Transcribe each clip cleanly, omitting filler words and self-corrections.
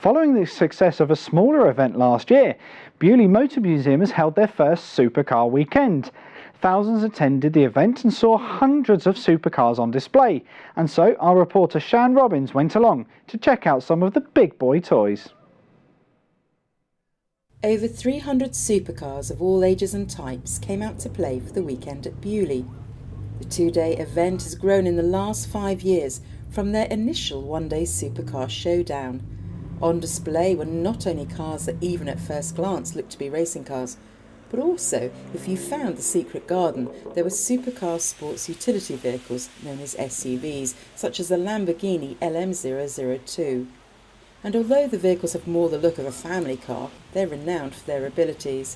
Following the success of a smaller event last year, Beaulieu Motor Museum has held their first Supercar Weekend. Thousands attended the event and saw hundreds of supercars on display, and so our reporter Shan Robins went along to check out some of the big boy toys. Over 300 supercars of all ages and types came out to play for the weekend at Beaulieu. The two-day event has grown in the last 5 years from their initial one-day supercar showdown. On display were not only cars that even at first glance looked to be racing cars, but also, if you found the secret garden, there were supercar sports utility vehicles known as SUVs, such as the Lamborghini LM002. And although the vehicles have more the look of a family car, they're renowned for their abilities.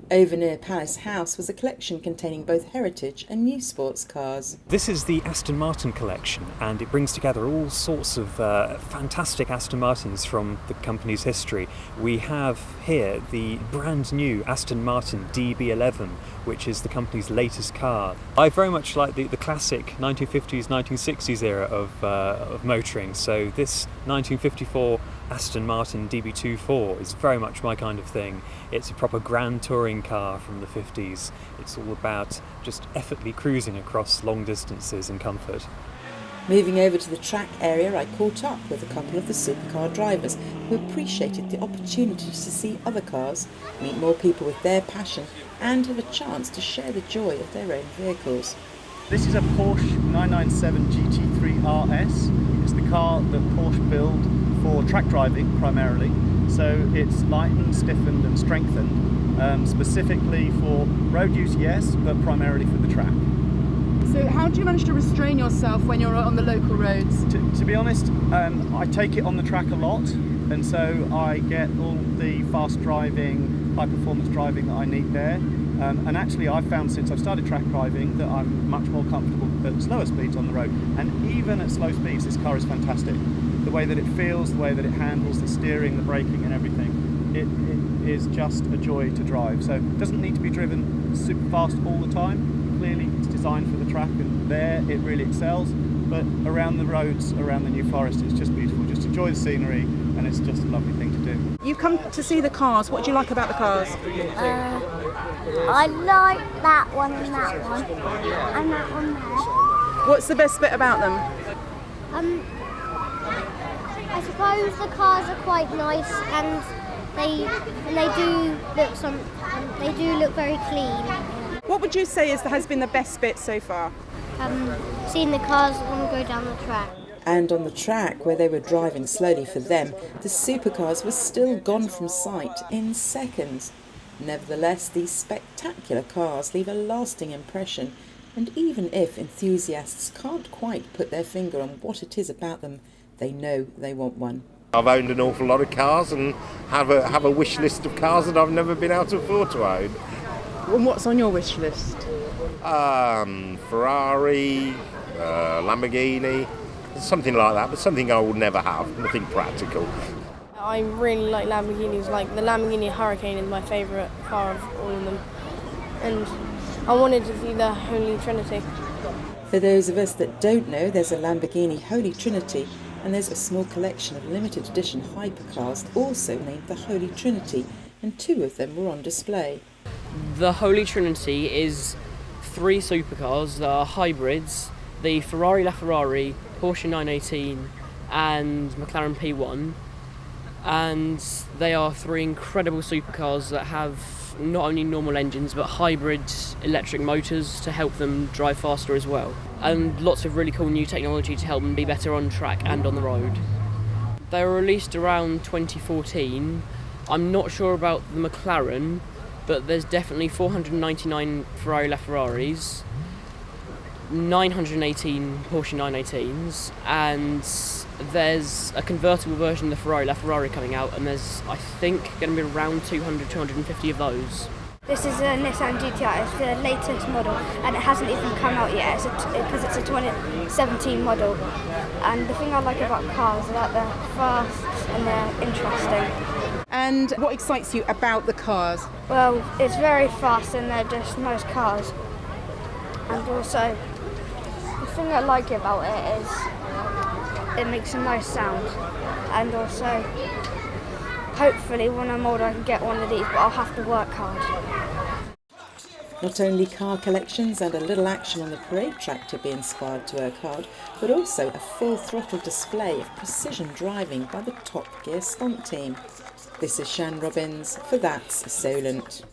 Over near Palace House was a collection containing both heritage and new sports cars. This is the Aston Martin collection, and it brings together all sorts of fantastic Aston Martins from the company's history. We have here the brand new Aston Martin DB11, which is the company's latest car. I very much like the classic 1950s, 1960s era of motoring, so this 1954 Aston Martin DB24 is very much my kind of thing. It's a proper grand touring car from the 50s. It's all about just effortlessly cruising across long distances in comfort. Moving over to the track area, I caught up with a couple of the supercar drivers who appreciated the opportunity to see other cars, meet more people with their passion, and have a chance to share the joy of their own vehicles. This is a Porsche 997 GT3 RS. It's the car that Porsche build for track driving primarily. So it's lightened, stiffened and strengthened, specifically for road use, yes, but primarily for the track. So how do you manage to restrain yourself when you're on the local roads? To be honest, I take it on the track a lot, and so I get all the fast driving, high performance driving that I need there. And actually I've found since I've started track driving that I'm much more comfortable at slower speeds on the road. And even at slow speeds, this car is fantastic. The way that it feels, the way that it handles, the steering, the braking and everything, it is just a joy to drive. So it doesn't need to be driven super fast all the time. Clearly it's designed for the track and there it really excels. But around the roads, around the New Forest, it's just beautiful. Just enjoy the scenery and it's just a lovely thing to do. You come to see the cars. What do you like about the cars? I like that one and that one there. What's the best bit about them? I suppose the cars are quite nice and they do look very clean. What would you say has been the best bit so far? Seeing the cars when we go down the track. And on the track, where they were driving slowly for them, the supercars were still gone from sight in seconds. Nevertheless, these spectacular cars leave a lasting impression, and even if enthusiasts can't quite put their finger on what it is about them, they know they want one. I've owned an awful lot of cars and have a wish list of cars that I've never been able to afford to own. And what's on your wish list? Ferrari, Lamborghini, something like that, but something I will never have, nothing practical. I really like Lamborghinis. Like the Lamborghini Hurricane is my favourite car of all of them, and I wanted to see the Holy Trinity. For those of us that don't know, there's a Lamborghini Holy Trinity, and there's a small collection of limited edition hypercars also named the Holy Trinity, and 2 of them were on display. The Holy Trinity is 3 supercars that are hybrids: the Ferrari LaFerrari, Porsche 918 and McLaren P1. And they are 3 incredible supercars that have not only normal engines but hybrid electric motors to help them drive faster as well, and lots of really cool new technology to help them be better on track and on the road. They were released around 2014. I'm not sure about the McLaren, but there's definitely 499 Ferrari LaFerraris, 918 Porsche 918s, and there's a convertible version of the Ferrari LaFerrari coming out, and there's, I think, going to be around 250 of those. This is a Nissan GTR. It's the latest model, and it hasn't even come out yet because it's a 2017 model. And the thing I like about cars is that they're fast and they're interesting. And what excites you about the cars? Well, it's very fast and they're just nice cars. And also, the thing I like about it is it makes a nice sound. and also hopefully when I'm older I can get one of these, but I'll have to work hard. Not only car collections and a little action on the parade track to be inspired to work hard, but also a full throttle display of precision driving by the Top Gear stunt team. This is Shan Robins for That's Solent.